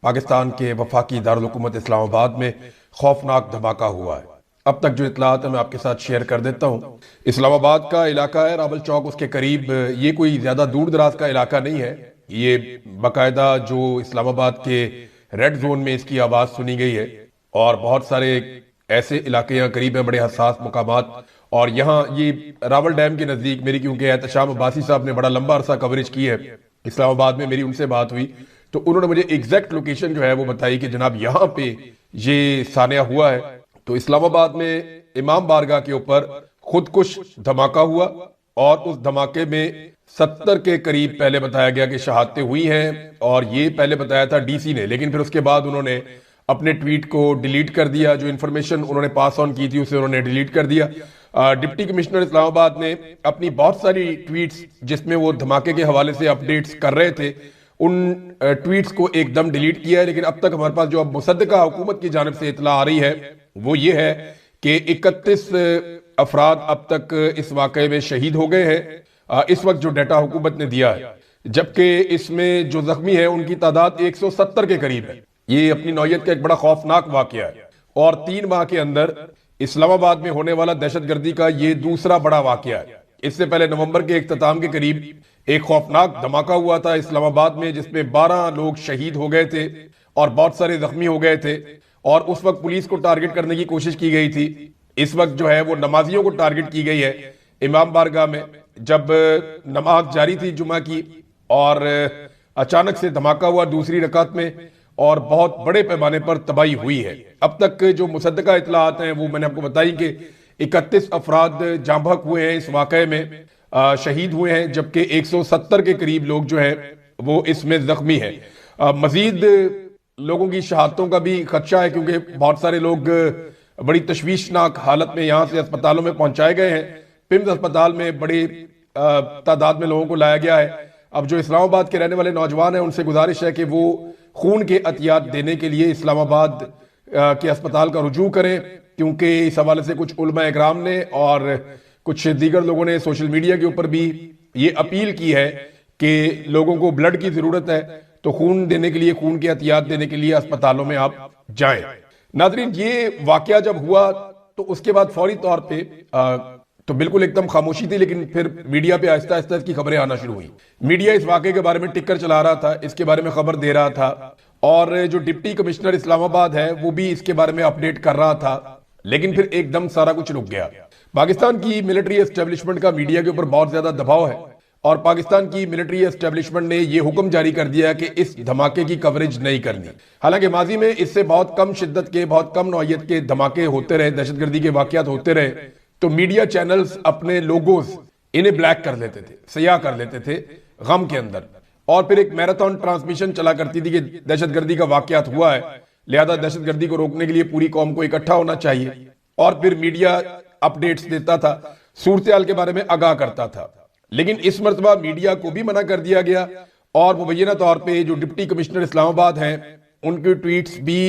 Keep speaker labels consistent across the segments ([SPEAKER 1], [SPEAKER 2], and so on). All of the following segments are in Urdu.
[SPEAKER 1] پاکستان کے وفاقی دارالحکومت اسلام آباد میں خوفناک دھماکہ ہوا ہے۔ اب تک جو اطلاعات ہیں میں آپ کے ساتھ شیئر کر دیتا ہوں۔ اسلام آباد کا علاقہ ہے، راول چوک اس کے قریب، یہ کوئی زیادہ دور دراز کا علاقہ نہیں ہے۔ یہ باقاعدہ جو اسلام آباد کے ریڈ زون میں اس کی آواز سنی گئی ہے، اور بہت سارے ایسے علاقے یہاں قریب ہیں، بڑے حساس مقامات، اور یہاں یہ راول ڈیم کے نزدیک میری کیونکہ احتشام عباسی صاحب نے بڑا لمبا عرصہ کوریج کی ہے اسلام آباد میں، میری ان سے بات ہوئی تو انہوں نے مجھے ایگزیکٹ لوکیشن جو ہے وہ بتائی کہ جناب یہاں پہ یہ سانحہ ہوا ہے۔ تو اسلام آباد میں امام بارگاہ کے اوپر خودکش دھماکہ ہوا، اور اس دھماکے میں 70 کے قریب پہلے بتایا گیا کہ شہادتیں ہوئی ہیں، اور یہ پہلے بتایا تھا ڈی سی نے، لیکن پھر اس کے بعد انہوں نے اپنے ٹویٹ کو ڈیلیٹ کر دیا، جو انفارمیشن انہوں نے پاس آن کی تھی اسے انہوں نے ڈیلیٹ کر دیا۔ ڈپٹی کمشنر اسلام آباد نے اپنی بہت ساری ٹویٹس جس میں وہ دھماکے کے حوالے سے اپڈیٹس کر رہے تھے، ان ٹویٹس کو ایک دم ڈیلیٹ کیا ہے، لیکن اب تک ہمارے پاس جو اب مصدقہ حکومت کی جانب سے اطلاع آ رہی ہے وہ یہ ہے کہ 31 افراد اب تک اس واقعے میں شہید ہو گئے ہیں، اس وقت جو ڈیٹا حکومت نے دیا ہے، جبکہ اس میں جو زخمی ہیں ان کی تعداد 170 کے قریب ہے۔ یہ اپنی نوعیت کا ایک بڑا خوفناک واقعہ ہے، اور 3 ماہ کے اندر اسلام آباد میں ہونے والا دہشت گردی کا یہ دوسرا بڑا واقعہ ہے۔ اس سے پہلے نومبر کے اختتام کے قریب ایک خوفناک دھماکہ ہوا تھا اسلام آباد میں، جس میں 12 لوگ شہید ہو گئے تھے اور بہت سارے زخمی ہو گئے تھے، اور اس وقت پولیس کو ٹارگٹ کرنے کی کوشش کی گئی تھی۔ اس وقت جو ہے وہ نمازیوں کو ٹارگٹ کی گئی ہے امام بارگاہ میں، جب نماز جاری تھی جمعہ کی، اور اچانک سے دھماکہ ہوا دوسری رکعت میں، اور بہت بڑے پیمانے پر تباہی ہوئی ہے۔ اب تک جو مصدقہ اطلاعات ہیں وہ میں نے آپ کو بتائی کہ 31 افراد جاں بحق ہوئے ہیں اس واقعے میں، شہید ہوئے ہیں، جبکہ 170 کے قریب لوگ جو ہیں وہ اس میں زخمی ہیں۔ مزید لوگوں کی شہادتوں کا بھی خدشہ ہے، کیونکہ بہت سارے لوگ بڑی تشویشناک حالت میں یہاں سے اسپتالوں میں پہنچائے گئے ہیں۔ پمز اسپتال میں بڑی تعداد میں لوگوں کو لایا گیا ہے۔ اب جو اسلام آباد کے رہنے والے نوجوان ہیں ان سے گزارش ہے کہ وہ خون کے عطیات دینے کے لیے اسلام آباد کے اسپتال کا رجوع کریں، کیونکہ اس حوالے سے کچھ علماء اکرام نے اور کچھ دیگر لوگوں نے سوشل میڈیا کے اوپر بھی یہ اپیل کی ہے کہ لوگوں کو بلڈ کی ضرورت ہے، تو خون دینے کے لیے، خون کے عطیات دینے کے لیے اسپتالوں میں آپ جائیں۔ ناظرین، یہ واقعہ جب ہوا تو اس کے بعد فوری طور پہ تو بالکل ایک دم خاموشی تھی، لیکن پھر میڈیا پہ آہستہ آہستہ اس کی خبریں آنا شروع ہوئی۔ میڈیا اس واقعے کے بارے میں ٹکر چلا رہا تھا، اس کے بارے میں خبر دے رہا تھا، اور جو ڈپٹی کمشنر اسلام آباد ہے وہ بھی اس کے بارے میں اپڈیٹ کر رہا تھا، لیکن پھر ایک دم سارا کچھ رک گیا۔ پاکستان کی ملٹری اسٹیبلشمنٹ کا میڈیا کے اوپر بہت زیادہ دباؤ ہے، اور پاکستان کی ملٹری اسٹیبلشمنٹ نے یہ حکم جاری کر دیا کہ اس دھماکے کی کوریج نہیں کرنی۔ حالانکہ ماضی میں اس سے بہت کم شدت کے، بہت کم نوعیت کے دھماکے ہوتے رہے، دہشت گردی کے واقعات ہوتے رہے، تو میڈیا چینلز اپنے لوگوز انہیں بلیک کر لیتے تھے، سیاہ کر لیتے تھے غم کے اندر، اور پھر ایک میراتھن ٹرانسمیشن چلا کرتی تھی کہ دہشت گردی کا واقعات ہوا ہے، لہذا دہشت گردی کو روکنے کے لیے پوری قوم کو اکٹھا ہونا چاہیے، اور پھر میڈیا اپڈیٹس دیتا تھا، صورتحال کے بارے میں آگاہ کرتا تھا۔ لیکن اس مرتبہ میڈیا کو بھی منع کر دیا گیا، اور مبینہ طور پہ جو ڈپٹی کمشنر اسلام آباد ہیں ان کی ٹویٹس بھی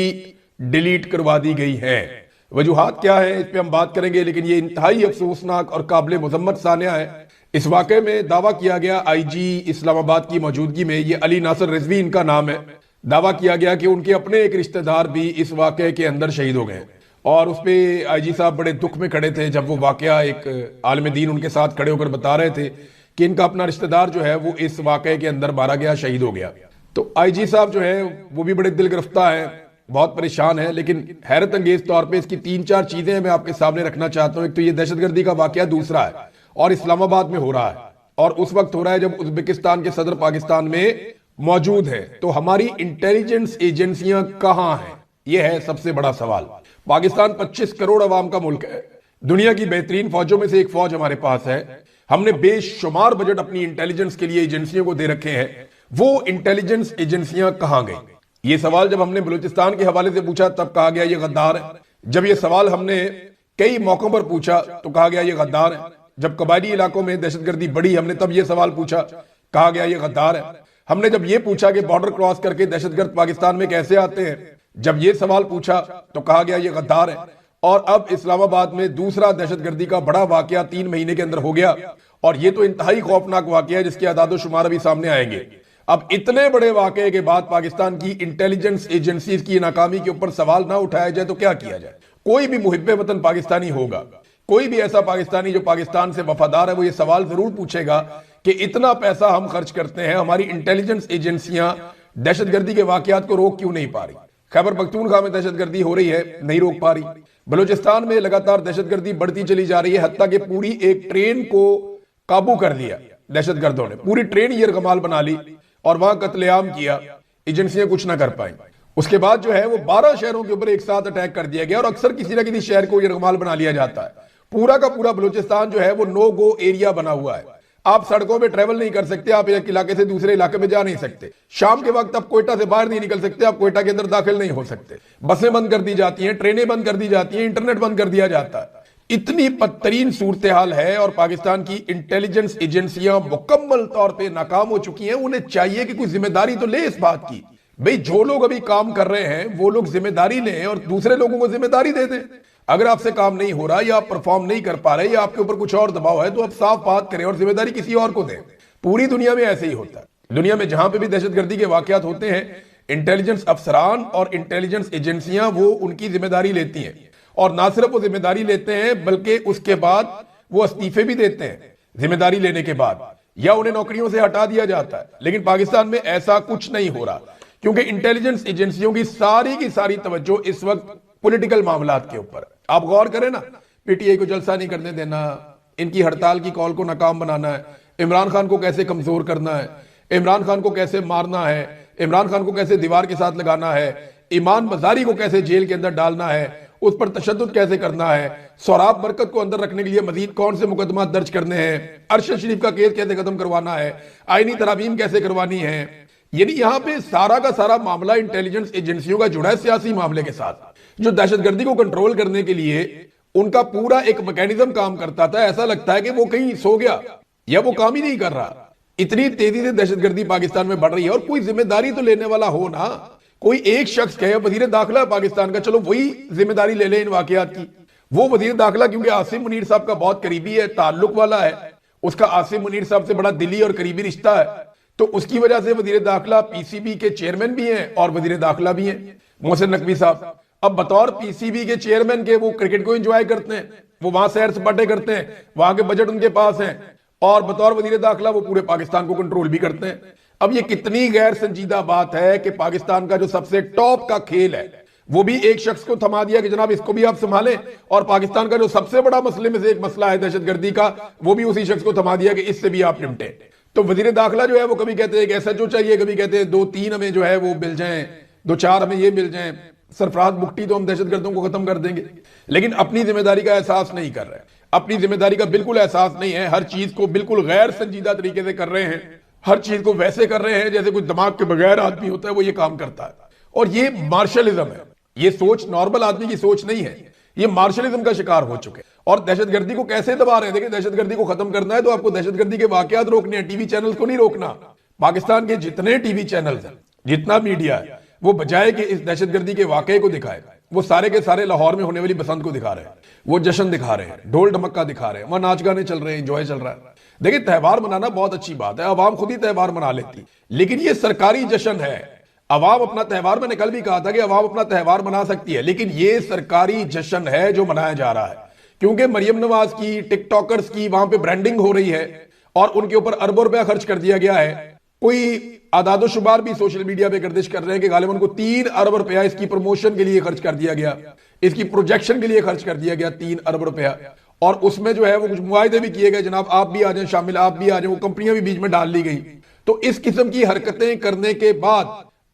[SPEAKER 1] ڈیلیٹ کروا دی گئی ہیں۔ وجوہات کیا ہیں اس پہ ہم بات کریں گے، لیکن یہ انتہائی افسوسناک اور قابل مذمت سانحہ ہے۔ اس واقعے میں دعویٰ کیا گیا، آئی جی اسلام آباد کی موجودگی میں، یہ علی ناصر رضوی ان کا نام ہے، دعویٰ کیا گیا کہ ان کے اپنے ایک رشتہ دار بھی اس واقعے کے اندر شہید ہو گئے، اور اس پہ آئی جی صاحب بڑے دکھ میں کھڑے تھے جب وہ واقعہ ایک عالم دین ان کے ساتھ کھڑے ہو کر بتا رہے تھے کہ ان کا اپنا رشتہ دار جو ہے وہ اس واقعے کے اندر مارا گیا، شہید ہو گیا۔ تو آئی جی صاحب جو ہے وہ بھی بڑے دل گرفتہ ہیں، بہت پریشان ہے، لیکن حیرت انگیز طور پہ اس کی 3-4 چیزیں میں آپ کے سامنے رکھنا چاہتا ہوں۔ ایک تو یہ دہشت گردی کا واقعہ دوسرا ہے، اور اسلام آباد میں ہو رہا ہے، اور اس وقت ہو رہا ہے جب ازبکستان کے صدر پاکستان میں موجود ہے۔ تو ہماری انٹیلیجنس ایجنسیاں کہاں ہیں، یہ ہے سب سے بڑا سوال۔ پاکستان 25 کروڑ عوام کا ملک ہے، دنیا کی بہترین فوجوں میں سے ایک فوج ہمارے پاس ہے، ہم نے بے شمار بجٹ اپنی انٹیلیجنس کے لیے ایجنسیوں کو دے رکھے ہیں، وہ انٹیلیجنس ایجنسیاں کہاں گئیں؟ یہ سوال جب ہم نے بلوچستان کے حوالے سے پوچھا تب کہا گیا یہ غدار ہے، جب یہ سوال ہم نے کئی موقعوں پر پوچھا تو کہا گیا یہ غدار ہے، جب قبائلی علاقوں میں دہشت گردی بڑھی ہم نے تب یہ سوال پوچھا، کہا گیا یہ غدار ہے، ہم نے جب یہ پوچھا کہ بارڈر کراس کر کے دہشت گرد پاکستان میں کیسے آتے ہیں، جب یہ سوال پوچھا تو کہا گیا یہ غدار ہے، اور اب اسلام آباد میں دوسرا دہشت گردی کا بڑا واقعہ 3 مہینے کے اندر ہو گیا، اور یہ تو انتہائی خوفناک واقعہ ہے جس کے اعداد و شمار ابھی سامنے آئیں گے۔ اب اتنے بڑے واقعے کے بعد پاکستان کی انٹیلیجنس ایجنسیز کی ناکامی کے اوپر سوال نہ اٹھایا جائے تو کیا کیا جائے؟ کوئی بھی محب وطن پاکستانی ہوگا، کوئی بھی ایسا پاکستانی جو پاکستان سے وفادار ہے، وہ یہ سوال ضرور پوچھے گا کہ اتنا پیسہ ہم خرچ کرتے ہیں، ہماری انٹیلیجنس ایجنسیاں دہشت گردی کے واقعات کو روک کیوں نہیں پا رہی؟ خیبر پختونخوا میں دہشت گردی ہو رہی ہے، نہیں روک پا رہی۔ بلوچستان میں لگاتار دہشت گردی بڑھتی چلی جا رہی ہے، حتیٰ کہ پوری ایک ٹرین کو قابو کر لیا دہشت گردوں نے، پوری ٹرین یرغمال بنا لی اور وہاں قتل عام کیا، ایجنسیاں کچھ نہ کر پائیں۔ اس کے بعد جو ہے وہ 12 شہروں کے اوپر ایک ساتھ اٹیک کر دیا گیا، اور اکثر کسی نہ کسی شہر کو یرغمال بنا لیا جاتا ہے۔ پورا کا پورا بلوچستان جو ہے وہ نو گو ایریا بنا ہوا ہے، آپ سڑکوں پہ ٹریول نہیں کر سکتے، آپ ایک علاقے سے دوسرے علاقے میں جا نہیں سکتے، شام کے وقت آپ کوئٹہ سے باہر نہیں نکل سکتے، آپ کوئٹہ کے اندر داخل نہیں ہو سکتے، بسیں بند کر دی جاتی ہیں، ٹرینیں بند کر دی جاتی ہیں، انٹرنیٹ بند کر دیا جاتا ہے۔ اتنی بدترین صورتحال ہے، اور پاکستان کی انٹیلیجنس ایجنسیاں مکمل طور پہ ناکام ہو چکی ہیں۔ انہیں چاہیے کہ کوئی ذمہ داری تو لے اس بات کی، بھئی جو لوگ ابھی کام کر رہے ہیں وہ لوگ ذمہ داری لیں اور دوسرے لوگوں کو ذمہ داری دے دیں۔ اگر آپ سے کام نہیں ہو رہا یا آپ پرفارم نہیں کر پا رہے یا آپ کے اوپر کچھ اور دباؤ ہے تو آپ صاف بات کریں اور ذمہ داری کسی اور کو دیں۔ پوری دنیا میں ایسے ہی ہوتا ہے، دنیا میں جہاں پہ بھی دہشت گردی کے واقعات ہوتے ہیں، انٹیلیجنس افسران اور انٹیلیجنس ایجنسیاں وہ ان کی ذمہ داری لیتی ہیں، اور نہ صرف وہ ذمہ داری لیتے ہیں بلکہ اس کے بعد وہ استعفے بھی دیتے ہیں ذمہ داری لینے کے بعد، یا انہیں نوکریوں سے ہٹا دیا جاتا ہے۔ لیکن پاکستان میں ایسا کچھ نہیں ہو رہا، کیونکہ انٹیلیجنس ایجنسیوں کی ساری توجہ اس وقت پولیٹیکل معاملات کے اوپر۔ آپ غور کریں نا، پی ٹی آئی کو جلسہ نہیں کرنے دینا، ان کی ہڑتال کی کال کو ناکام بنانا ہے، عمران خان کو کیسے کمزور کرنا ہے، عمران خان کو کیسے مارنا ہے، عمران خان کو کیسے دیوار کے ساتھ لگانا ہے، ایمان بازاری کو کیسے جیل کے اندر ڈالنا ہے، اس پر تشدد کیسے کرنا ہے، سوراب برکت کو اندر رکھنے کے لیے مزید کون سے مقدمات درج کرنے ہیں، ارشد شریف کا کیس کیسے ختم کروانا ہے، آئینی ترامیم کیسے کروانی ہے۔ یعنی یہاں پہ سارا کا سارا معاملہ انٹیلیجنس ایجنسیوں کا جڑا ہے سیاسی معاملے کے ساتھ، جو دہشت گردی کو کنٹرول کرنے کے لیے ان کا پورا ایک میکینزم کام کرتا تھا۔ ایسا لگتا ہے کہ وہ کہیں سو گیا یا وہ کام ہی نہیں کر رہا۔ اتنی تیزی سے دہشت گردی پاکستان میں بڑھ رہی ہے، اور کوئی ذمہ داری تو لینے والا ہو نا، کوئی ایک شخص کہے، وزیر داخلہ پاکستان کا، چلو وہی ذمہ داری لے لے ان واقعات کی۔ وہ وزیر داخلہ کیونکہ عاصم منیر صاحب کا بہت قریبی ہے، تعلق والا ہے، اس کا عاصم منیر صاحب سے بڑا دلی اور قریبی رشتہ ہے، تو اس کی وجہ سے وزیر داخلہ پی سی بی کے چیئرمین بھی ہیں اور وزیر داخلہ بھی ہیں محسن نقوی صاحب۔ اب بطور پی سی بی کے چیئرمین کے وہ کرکٹ کو انجوائے کرتے ہیں، وہ وہاں سیر سپاٹے کرتے ہیں، وہاں کے بجٹ ان کے پاس ہیں، اور بطور وزیر داخلہ وہ پورے پاکستان کو کنٹرول بھی کرتے ہیں۔ اب یہ کتنی غیر سنجیدہ بات ہے کہ پاکستان کا جو سب سے ٹاپ کا کھیل ہے وہ بھی ایک شخص کو تھما دیا کہ جناب اس کو بھی آپ سنبھالیں، اور پاکستان کا جو سب سے بڑا مسئلے میں سے ایک مسئلہ ہے دہشت گردی کا، وہ بھی اسی شخص کو تھما دیا کہ اس سے بھی آپ نمٹیں۔ تو وزیر داخلہ جو ہے وہ کبھی کہتے ہیں کہ ایس ایچ او چاہیے، کبھی کہتے ہیں 2-3 ہمیں جو ہے وہ مل جائیں، 2-4 ہمیں یہ مل جائیں، سرفراز بگٹی تو ہم دہشت گردوں کو ختم کر دیں گے، لیکن اپنی ذمہ داری کا احساس نہیں کر رہے، اپنی ذمہ داری کا بالکل احساس نہیں ہے، ہر چیز کو بالکل غیر سنجیدہ طریقے سے کر رہے ہیں، ہر چیز کو ویسے کر رہے ہیں جیسے کوئی دماغ کے بغیر آدمی ہوتا ہے وہ یہ کام کرتا ہے۔ اور یہ مارشلزم ہے، یہ سوچ نارمل آدمی کی سوچ نہیں ہے، یہ مارشلزم کا شکار ہو چکے۔ اور دہشت گردی کو کیسے دبا رہے ہیں؟ دیکھیں، دہشت گردی کو ختم کرنا ہے تو آپ کو دہشت گردی کے واقعات روکنے ہیں، ٹی وی چینلز کو نہیں روکنا۔ پاکستان کے جتنے ٹی وی چینلز ہیں، جتنا میڈیا ہے، وہ بجائے کہ اس دہشت گردی کے واقعے کو دکھائے، وہ سارے کے سارے لاہور میں ہونے والی بسنت کو دکھا رہے ہیں، وہ جشن دکھا رہے ہیں، ڈھول ڈھمکا دکھا رہے ہیں، وہاں ناچ گانے چل رہے ہیں، انجوائے چل رہا ہے۔ دیکھیں، تہوار منانا بہت اچھی بات ہے، عوام خود ہی تہوار منا لیتی، لیکن یہ سرکاری جشن ہے۔ عوام اپنا تہوار، میں نے کل بھی کہا تھا کہ عوام اپنا تہوار منا سکتی ہے، لیکن یہ سرکاری جشن ہے جو منایا جا رہا ہے، کیونکہ مریم نواز کی، ٹک ٹاکرز کی وہاں پہ برانڈنگ ہو رہی ہے اور ان کے اوپر اربوں روپیہ خرچ کر دیا گیا ہے۔ کوئی اعداد و شمار بھی سوشل میڈیا پہ گردش کر رہے ہیں کہ غالباً کو 3 ارب روپیہ اس کی پروموشن کے لیے خرچ کر دیا گیا، اس کی پروجیکشن کے لیے خرچ کر دیا گیا 3 ارب روپیہ، اور اس میں جو ہے وہ کچھ معاہدے بھی کیے گئے، جناب آپ بھی آ جائیں شامل، آپ بھی آ جائیں، وہ کمپنیاں بھی بیچ میں ڈال لی گئی۔ تو اس قسم کی حرکتیں کرنے کے بعد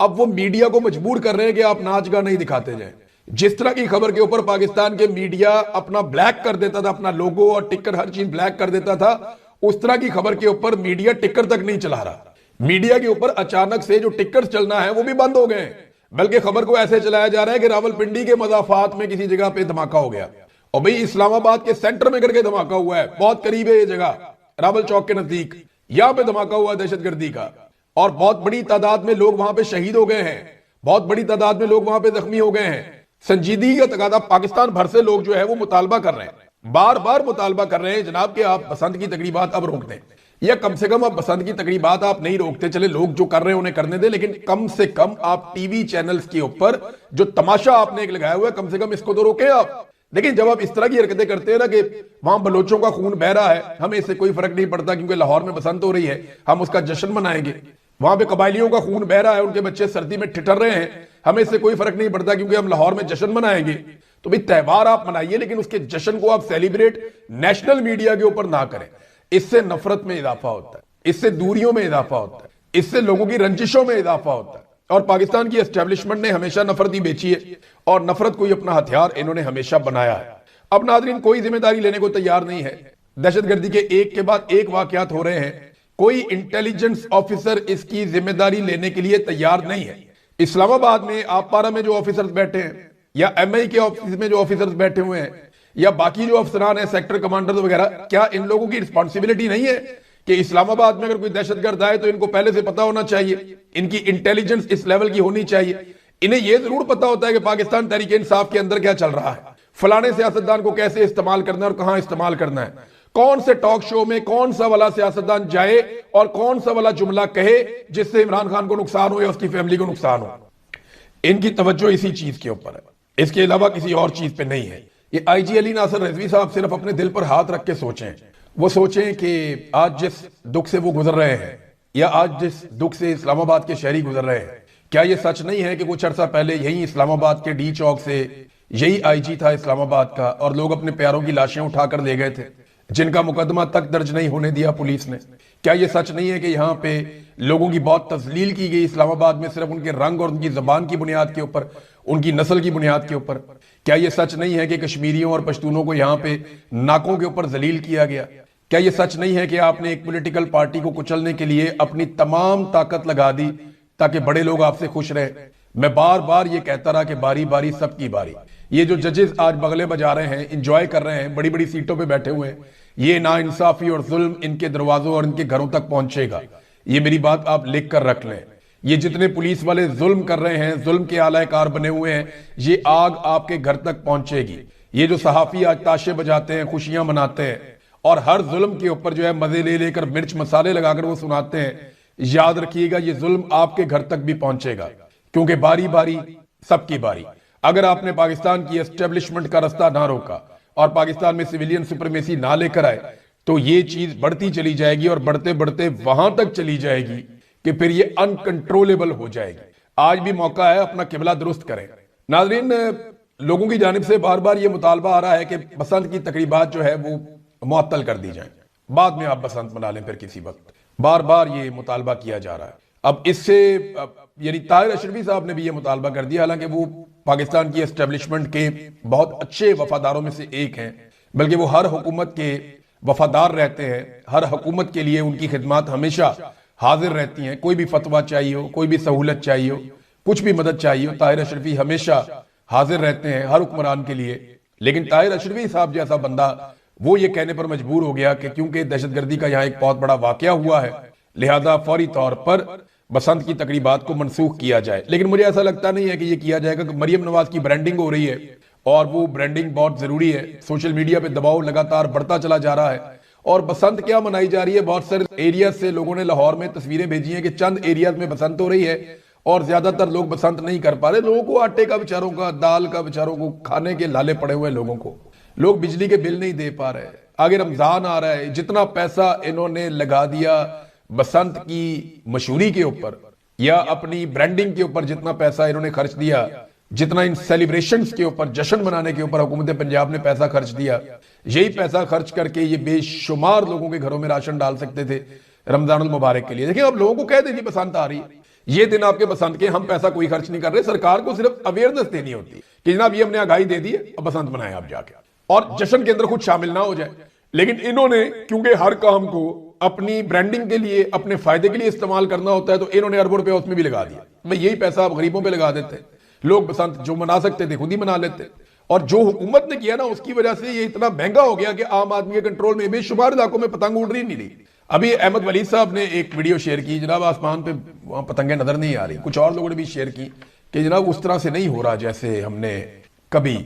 [SPEAKER 1] اب وہ میڈیا کو مجبور کر رہے ہیں کہ آپ ناچ گانے نہیں دکھاتے جائیں۔ جس طرح کی خبر کے اوپر پاکستان کے میڈیا اپنا بلیک کر دیتا تھا، اپنا لوگو اور ٹکر ہر چیز بلیک کر دیتا تھا، اس طرح کی خبر کے اوپر میڈیا ٹکر تک نہیں چلا رہا۔ میڈیا کے اوپر اچانک سے جو ٹکر چلنا ہے وہ بھی بند ہو گئے ہیں، بلکہ خبر کو ایسے چلایا جا رہا ہے کہ راولپنڈی کے مضافات میں کسی جگہ پہ دھماکہ ہو گیا، اور بھئی اسلام آباد کے سینٹر میں کر کے دھماکہ ہوا ہے، بہت قریب ہے یہ جگہ، راول چوک کے نزدیک، یہاں پہ دھماکہ ہوا دہشت گردی کا، اور بہت بڑی تعداد میں لوگ وہاں پہ شہید ہو گئے ہیں، بہت بڑی تعداد میں لوگ وہاں پہ زخمی ہو گئے ہیں۔ سنجیدگی کا تقاضا، پاکستان بھر سے لوگ جو ہے وہ مطالبہ کر رہے ہیں، بار بار مطالبہ کر رہے ہیں جناب کہ آپ بسنت کی تقریبات اب روک دیں، یا کم سے کم اب بسنت کی تقریبات آپ نہیں روکتے، چلے لوگ جو کر رہے ہیں انہیں کرنے دیں، لیکن کم سے کم آپ ٹی وی چینلز کے اوپر جو تماشا آپ نے ایک لگایا ہوا ہے کم سے کم اس کو تو روکیں آپ۔ لیکن جب آپ اس طرح کی حرکتیں کرتے ہیں نا کہ وہاں بلوچوں کا خون بہ رہا ہے، ہمیں اس سے کوئی فرق نہیں پڑتا کیونکہ لاہور میں بسنت ہو رہی ہے، ہم اس کا جشن منائیں گے، وہاں پہ قبائلیوں کا خون بہ رہا ہے، ان کے بچے سردی میں ٹھٹر رہے ہیں، ہمیں اس سے کوئی فرق نہیں پڑتا کیونکہ ہم لاہور میں جشن منائیں گے۔ تو بھی تہوار آپ منائیے لیکن اس کے جشن کو آپ سیلیبریٹ نیشنل میڈیا کے اوپر نہ کریں، اس سے نفرت میں اضافہ ہوتا ہے، اس سے دوریوں میں اضافہ ہوتا ہے، اس سے لوگوں کی رنجشوں میں اضافہ ہوتا ہے۔ اور پاکستان کی اسٹیبلشمنٹ نے ہمیشہ نفرت ہی بیچی ہے اور نفرت کو ہی اپنا ہتھیار انہوں نے ہمیشہ بنایا ہے۔ اب ناظرین کوئی ذمہ داری لینے کو تیار نہیں ہے، دہشت گردی کے ایک کے بعد ایک واقعات ہو رہے ہیں، کوئی انٹیلیجنس آفیسر اس کی ذمہ داری لینے کے لیے تیار نہیں ہے۔ اسلام آباد میں آپ پارا میں جو آفیسرز بیٹھے ہیں یا ایم آئی کے آفس میں جو آفیسرز بیٹھے ہوئے ہیں یا باقی جو افسران ہیں سیکٹر کمانڈرز وغیرہ، کیا ان لوگوں کی رسپانسبلٹی نہیں ہے کہ اسلام آباد میں اگر کوئی دہشت گرد آئے تو ان کو پہلے سے پتا ہونا چاہیے، ان کی انٹیلیجنس اس لیول کی ہونی چاہیے، انہیں یہ ضرور پتا ہوتا ہے کہ پاکستان تحریک انصاف کے اندر کیا چل رہا ہے، فلانے سیاستدان کو کیسے استعمال کرنا ہے اور کہاں استعمال کرنا ہے، کون سے ٹاک شو میں کون سا والا سیاستدان جائے اور کون سا والا جملہ کہے جس سے عمران خان کو نقصان ہو یا اس کی فیملی کو نقصان ہو۔ ان کی توجہ اسی چیز کے اوپر ہے، اس کے علاوہ کسی اور چیز پہ نہیں ہے۔ یہ آئی جی علی ناصر رضوی صاحب صرف اپنے دل پر ہاتھ رکھ کے سوچیں، وہ سوچیں کہ آج جس دکھ سے وہ گزر رہے ہیں یا آج جس دکھ سے اسلام آباد کے شہری گزر رہے ہیں، کیا یہ سچ نہیں ہے کہ کچھ عرصہ پہلے یہی اسلام آباد کے ڈی چوک سے یہی آئی جی تھا اسلام آباد کا اور لوگ اپنے پیاروں کی لاشیں اٹھا کر لے گئے تھے جن کا مقدمہ تک درج نہیں ہونے دیا پولیس نے؟ کیا یہ سچ نہیں ہے کہ یہاں پہ لوگوں کی بہت تذلیل کی گئی اسلام آباد میں صرف ان کے رنگ اور ان کی زبان کی بنیاد کے اوپر، ان کی نسل کی بنیاد کے اوپر؟ کیا یہ سچ نہیں ہے کہ کشمیریوں اور پشتونوں کو یہاں پہ ناکوں کے اوپر ذلیل کیا گیا؟ کیا یہ سچ نہیں ہے کہ آپ نے ایک پولیٹیکل پارٹی کو کچلنے کے لیے اپنی تمام طاقت لگا دی تاکہ بڑے لوگ آپ سے خوش رہیں؟ میں بار بار یہ کہتا رہا کہ باری باری سب کی باری۔ یہ جو ججز آج بغلے بجا رہے ہیں، انجوائے کر رہے ہیں، بڑی بڑی سیٹوں پہ بیٹھے ہوئے ہیں، یہ ناانصافی اور ظلم ان کے دروازوں اور ان کے گھروں تک پہنچے گا۔ یہ میری بات آپ لکھ کر رکھ لیں۔ یہ جتنے پولیس والے ظلم کر رہے ہیں، ظلم کے اعلی کار بنے ہوئے ہیں، یہ آگ آپ کے گھر تک پہنچے گی۔ یہ جو صحافی آج تاشے بجاتے ہیں، خوشیاں مناتے ہیں اور ہر ظلم کے اوپر جو ہے مزے لے لے کر مرچ مسالے لگا کر وہ سناتے ہیں، یاد رکھیے گا یہ ظلم آپ کے گھر تک بھی پہنچے گا، کیونکہ باری باری سب کی باری۔ اگر آپ نے پاکستان کی اسٹیبلشمنٹ کا رستہ نہ روکا اور پاکستان میں سویلین سپرمیسی نہ لے کر آئے تو یہ چیز بڑھتی چلی جائے گی اور بڑھتے بڑھتے وہاں تک چلی جائے گی کہ پھر یہ انکنٹرولبل ہو جائے گی۔ آج بھی موقع ہے اپنا قبلہ درست کریں۔ ناظرین، لوگوں کی جانب سے بار بار یہ مطالبہ آ رہا ہے کہ بسنت کی تقریبات جو ہے وہ معطل کر دی جائیں، بعد میں آپ بسنت منا لیں پھر کسی وقت، بار بار یہ مطالبہ کیا جا رہا ہے۔ اب اس سے یعنی طاہر اشرفی صاحب نے بھی یہ مطالبہ کر دیا، حالانکہ وہ پاکستان کی اسٹیبلشمنٹ کے بہت اچھے وفاداروں میں سے ایک ہیں، بلکہ وہ ہر حکومت کے وفادار رہتے ہیں، ہر حکومت کے لیے ان کی خدمات ہمیشہ حاضر رہتی ہیں۔ کوئی بھی فتویٰ چاہیے ہو، کوئی بھی سہولت چاہیے ہو، کچھ بھی مدد چاہیے ہو، طاہر اشرفی ہمیشہ حاضر رہتے ہیں ہر حکمران کے لیے۔ لیکن طاہر اشرفی صاحب جیسا بندہ وہ یہ کہنے پر مجبور ہو گیا کہ کیونکہ دہشت گردی کا یہاں ایک بہت بڑا واقعہ ہوا ہے لہذا فوری طور پر بسنت کی تقریبات کو منسوخ کیا جائے۔ لیکن مجھے ایسا لگتا نہیں ہے کہ یہ کیا جائے گا کہ مریم نواز کی برانڈنگ ہو رہی ہے اور وہ برانڈنگ بہت ضروری ہے، سوشل میڈیا پہ دباؤ لگاتار بڑھتا چلا جا رہا ہے اور بسنت کیا منائی جا رہی ہے۔ بہت سارے ایریاز سے لوگوں نے لاہور میں تصویریں بھیجی ہیں کہ چند ایریاز میں بسنت ہو رہی ہے اور زیادہ تر لوگ بسنت نہیں کر پا رہے۔ لوگوں کو آٹے کا بیچاروں کا، دال کا بیچاروں کو کھانے کے لالے پڑے ہوئے، لوگوں کو لوگ بجلی کے بل نہیں دے پا رہے، آگے رمضان آ رہا ہے، جتنا پیسہ انہوں نے لگا دیا بسنت کی مشہوری کے اوپر یا اپنی برانڈنگ کے اوپر، جتنا پیسہ انہوں نے خرچ دیا، جتنا ان سیلیبریشنز کے اوپر، جشن منانے کے اوپر حکومت پنجاب نے پیسہ خرچ دیا، یہی پیسہ خرچ کر کے یہ بے شمار لوگوں کے گھروں میں راشن ڈال سکتے تھے رمضان المبارک کے لیے۔ دیکھیں اب لوگوں کو کہہ دیجیے بسنت آ رہی ہے، یہ دن آپ کے بسنت کے، ہم پیسہ کوئی خرچ نہیں کر رہے، سرکار کو صرف اویئرنس دینی ہوتی کہ جناب یہ ہم نے آگاہی دے دی ہے، اب بسنت منائیں آپ جا کے، اور جشن کے اندر خود شامل نہ ہو جائے۔ لیکن انہوں نے کیونکہ ہر کام کو اپنی برانڈنگ کے لیے، اپنے فائدے کے لیے استعمال کرنا ہوتا ہے، تو انہوں نے اربوں روپے اس میں بھی لگا دیا۔ میں یہی پیسہ آپ غریبوں پہ لگا دیتے، لوگ بسنت جو منا سکتے تھے خود ہی منا لیتے، اور جو حکومت نے کیا نا اس کی وجہ سے یہ اتنا مہنگا ہو گیا کہ عام آدمی کے کنٹرول میں بے شمار علاقوں میں پتنگ اڑ رہی نہیں رہی۔ ابھی احمد ولید صاحب نے ایک ویڈیو شیئر کی، جناب آسمان پہ وہاں پتنگیں نظر نہیں آ رہی، کچھ اور لوگوں نے بھی شیئر کی کہ جناب اس طرح سے نہیں ہو رہا جیسے ہم نے کبھی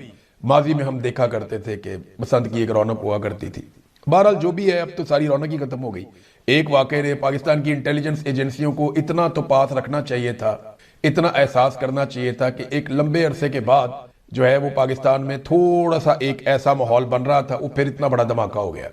[SPEAKER 1] ماضی میں ہم دیکھا کرتے تھے کہ بسنت کی ایک رونق ہوا کرتی تھی۔ بہرحال جو بھی ہے، اب تو ساری رونق ہی ختم ہو گئی۔ ایک واقعے نے پاکستان کی انٹیلیجنس ایجنسیوں کو اتنا تو پاس رکھنا چاہیے تھا، اتنا احساس کرنا چاہیے تھا کہ ایک لمبے عرصے کے بعد جو ہے وہ پاکستان میں تھوڑا سا ایک ایسا ماحول بن رہا تھا، وہ پھر اتنا بڑا دھماکہ ہو گیا۔